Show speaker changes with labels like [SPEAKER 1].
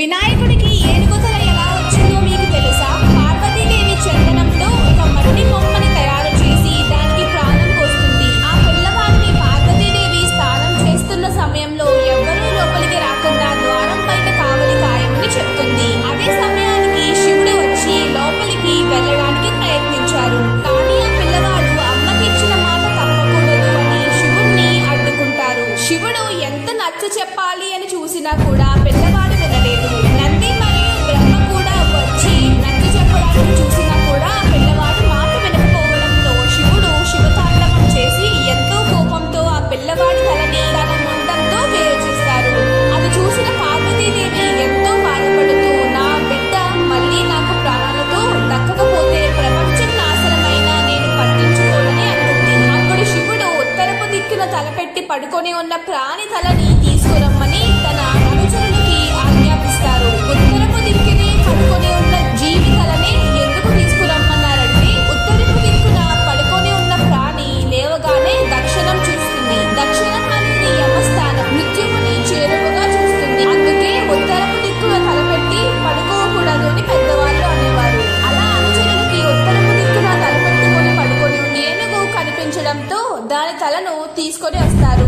[SPEAKER 1] వినాయకుడికి ఏనుగు తల ఎలా వచ్చిందో మీకు తెలుసా? పార్వతీదేవి చందనంతో ఒక మట్టి బొమ్మని తయారు చేసి దానికి ప్రాణం పోస్తుంది. ఆ పిల్లవాడిని పార్వతీదేవి స్నానం చేస్తున్న సమయంలో ఎవ్వరూ లోపలికి రాకుండా ద్వారం బయట కావలి కాయమని చెప్తుంది. అదే సమయానికి శివుడు వచ్చి లోపలికి వెళ్ళడానికి ప్రయత్నించారు. కానీ ఆ పిల్లవాడు అమ్మకి ఇచ్చిన మాట తప్పకూడదు అని శివుణ్ణి అడ్డుకుంటారు. శివుడు ఎంత నచ్చ చెప్పాలి అని చూసినా కూడా పిల్లవాడు వినలేదు. నంది మరియు బ్రహ్మ కూడా వచ్చి నచ్చ చెప్పడానికి చూసినా కూడా ఆ పిల్లవాడు మాట వినకపోవడంతో శివుడు శివతాండవం చేసి ఎంతో కోపంతో ఆ పిల్లవాడి తలని తన ముండంతో వేరు చేస్తారు. అది చూసిన పార్వతీదేవి ఎంతో బాధపడుతూ నా బిడ్డ మళ్ళీ నాకు ప్రాణాలతో దక్కకపోతే ప్రపంచం నాశనమైనా నేను పట్టించుకోనని అంటుంది. అప్పుడు శివుడు ఉత్తరపు దిక్కున తలపెట్టి పడుకొని ఉన్న ప్రాణి తలని తీసుకురమ్మని తన అనుచరులకి ఆజ్ఞాపిస్తారు. ఉత్తరపు దిక్కునే పడుకొని ఉన్న జీవి తలని ఎందుకు తీసుకురమ్మన్నారంటే ఉత్తరపు దిక్కున పడుకొని ఉన్న ప్రాణి లేవగానే దక్షిణం చూస్తుంది. దక్షిణం అనేది యమస్థానం, మృత్యువుని చేరువగా చూస్తుంది. అందుకే ఉత్తరపు దిక్కున తలపెట్టి పడుకోకూడదు అని పెద్దవాళ్ళు అనేవారు. అలా అనుచరులకి ఉత్తరపు దిక్కున తలపెట్టుకొని పడుకొని ఏనుగు కనిపించడంతో దాని తలను తీసుకొని వస్తారు.